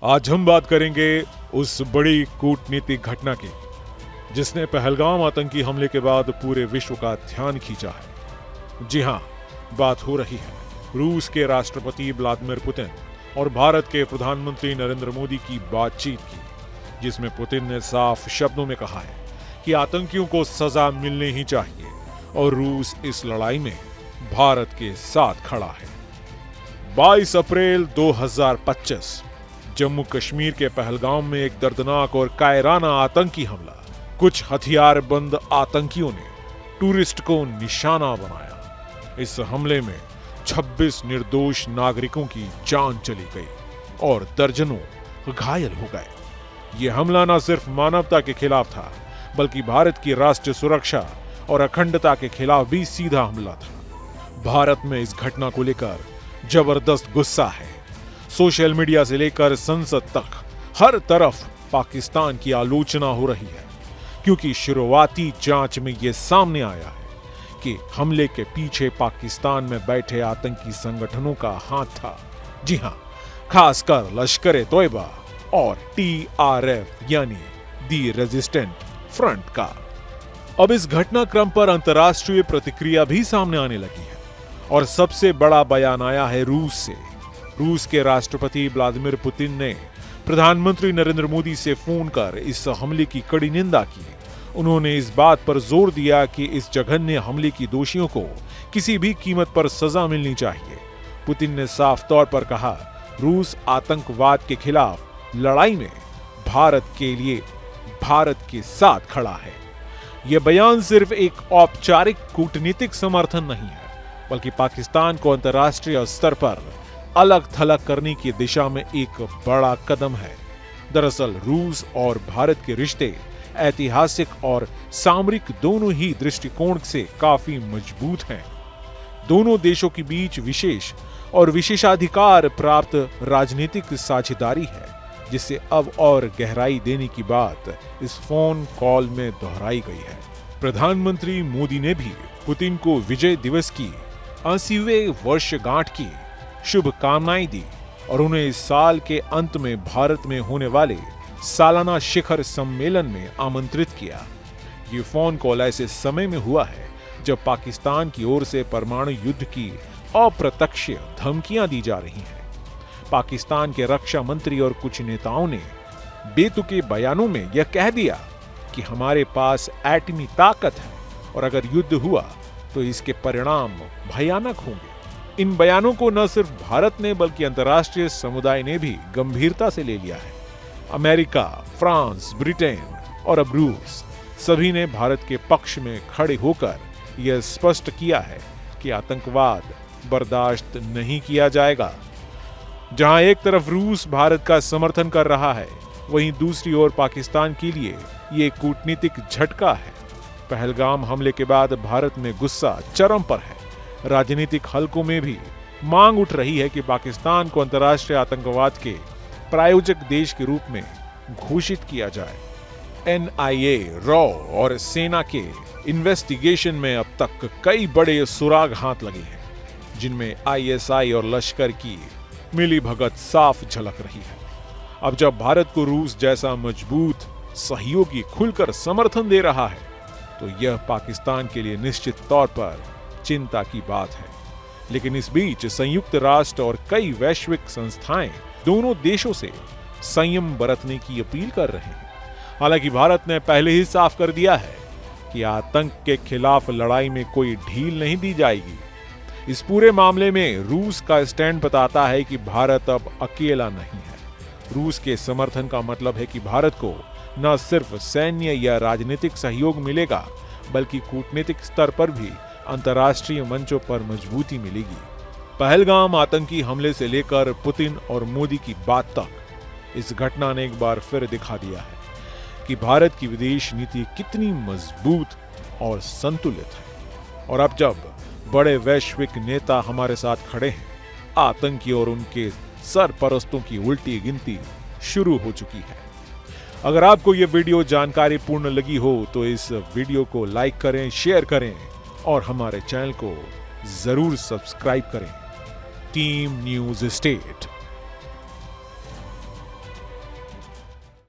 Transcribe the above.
आज हम बात करेंगे उस बड़ी कूटनीतिक घटना की जिसने पहलगाम आतंकी हमले के बाद पूरे विश्व का ध्यान खींचा है। जी हां, बात हो रही है रूस के राष्ट्रपति व्लादिमीर पुतिन और भारत के प्रधानमंत्री नरेंद्र मोदी की बातचीत की, जिसमें पुतिन ने साफ शब्दों में कहा है कि आतंकियों को सजा मिलनी ही चाहिए और रूस इस लड़ाई में भारत के साथ खड़ा है। 22 अप्रैल 2025 जम्मू कश्मीर के पहलगाम में एक दर्दनाक और कायराना आतंकी हमला। कुछ हथियारबंद आतंकियों ने टूरिस्ट को निशाना बनाया। इस हमले में 26 निर्दोष नागरिकों की जान चली गई और दर्जनों घायल हो गए। यह हमला न सिर्फ मानवता के खिलाफ था, बल्कि भारत की राष्ट्रीय सुरक्षा और अखंडता के खिलाफ भी सीधा हमला था। भारत में इस घटना को लेकर जबरदस्त गुस्सा है। सोशल मीडिया से लेकर संसद तक हर तरफ पाकिस्तान की आलोचना हो रही है, क्योंकि शुरुआती जांच में यह सामने आया है कि हमले के पीछे पाकिस्तान में बैठे आतंकी संगठनों का हाथ था। जी हां, खासकर लश्कर-ए-तोयबा और TRF यानी दी रेजिस्टेंट फ्रंट का। अब इस घटनाक्रम पर अंतर्राष्ट्रीय प्रतिक्रिया भी सामने आने लगी है और सबसे बड़ा बयान आया है रूस से। रूस के राष्ट्रपति व्लादिमीर पुतिन ने प्रधानमंत्री नरेंद्र मोदी से फोन कर इस हमले की कड़ी निंदा की। उन्होंने इस बात पर जोर दिया कि इस जघन्य हमले की दोषियों को किसी भी कीमत पर सजा मिलनी चाहिए। पुतिन ने साफ तौर पर कहा, रूस आतंकवाद के खिलाफ लड़ाई में भारत के साथ खड़ा है। यह बयान सिर्फ एक औपचारिक कूटनीतिक समर्थन नहीं है, बल्कि पाकिस्तान को अंतर्राष्ट्रीय स्तर पर अलग थलग करने की दिशा में एक बड़ा कदम है। दरअसल रूस और भारत के रिश्ते ऐतिहासिक और सामरिक दोनों ही दृष्टिकोण से काफी मजबूत हैं। दोनों देशों के बीच विशेष और विशेषाधिकार प्राप्त राजनीतिक साझेदारी है, जिससे अब और गहराई देने की बात इस फोन कॉल में दोहराई गई है। प्रधानमंत्री मोदी ने भी पुतिन को विजय दिवस की 80वें वर्षगांठ की शुभकामनाएं दी और उन्हें इस साल के अंत में भारत में होने वाले सालाना शिखर सम्मेलन में आमंत्रित किया। ये फोन कॉल ऐसे समय में हुआ है जब पाकिस्तान की ओर से परमाणु युद्ध की अप्रत्यक्ष धमकियां दी जा रही हैं। पाकिस्तान के रक्षा मंत्री और कुछ नेताओं ने बेतुके बयानों में यह कह दिया कि हमारे पास एटमी ताकत है और अगर युद्ध हुआ तो इसके परिणाम भयानक होंगे। इन बयानों को न सिर्फ भारत ने बल्कि अंतर्राष्ट्रीय समुदाय ने भी गंभीरता से ले लिया है। अमेरिका, फ्रांस, ब्रिटेन और अब रूस सभी ने भारत के पक्ष में खड़े होकर यह स्पष्ट किया है कि आतंकवाद बर्दाश्त नहीं किया जाएगा। जहां एक तरफ रूस भारत का समर्थन कर रहा है, वहीं दूसरी ओर पाकिस्तान के लिए ये कूटनीतिक झटका है। पहलगाम हमले के बाद भारत में गुस्सा चरम पर है। राजनीतिक हलकों में भी मांग उठ रही है कि पाकिस्तान को अंतर्राष्ट्रीय आतंकवाद के प्रायोजक देश के रूप में घोषित किया जाए। NIA, रॉ और सेना के इन्वेस्टिगेशन में अब तक कई बड़े सुराग हाथ लगे हैं, जिनमें ISI और लश्कर की मिलीभगत साफ झलक रही है। अब जब भारत को रूस जैसा मजबूत सहयोगी खुलकर समर्थन दे रहा है, तो यह पाकिस्तान के लिए निश्चित तौर पर चिंता की बात है। लेकिन इस बीच संयुक्त राष्ट्र और कई वैश्विक संस्थाएं दोनों देशों से संयम बरतने की अपील कर रहे हैं। हालांकि भारत ने पहले ही साफ कर दिया है कि आतंक के खिलाफ लड़ाई में कोई ढील नहीं दी जाएगी। इस पूरे मामले में रूस का स्टैंड बताता है कि भारत अब अकेला नहीं है। रूस के समर्थन का मतलब है कि भारत को न सिर्फ सैन्य या राजनीतिक सहयोग मिलेगा, बल्कि कूटनीतिक स्तर पर भी अंतर्राष्ट्रीय मंचों पर मजबूती मिलेगी। पहलगाम आतंकी हमले से लेकर पुतिन और मोदी की बात तक, इस घटना ने एक बार फिर दिखा दिया है कि भारत की विदेश नीति कितनी मजबूत और संतुलित है। और अब जब बड़े वैश्विक नेता हमारे साथ खड़े हैं, आतंकी और उनके सरपरस्तों की उल्टी गिनती शुरू हो चुकी है। अगर आपको यह वीडियो जानकारी पूर्ण लगी हो तो इस वीडियो को लाइक करें, शेयर करें और हमारे चैनल को जरूर सब्सक्राइब करें। Team news state.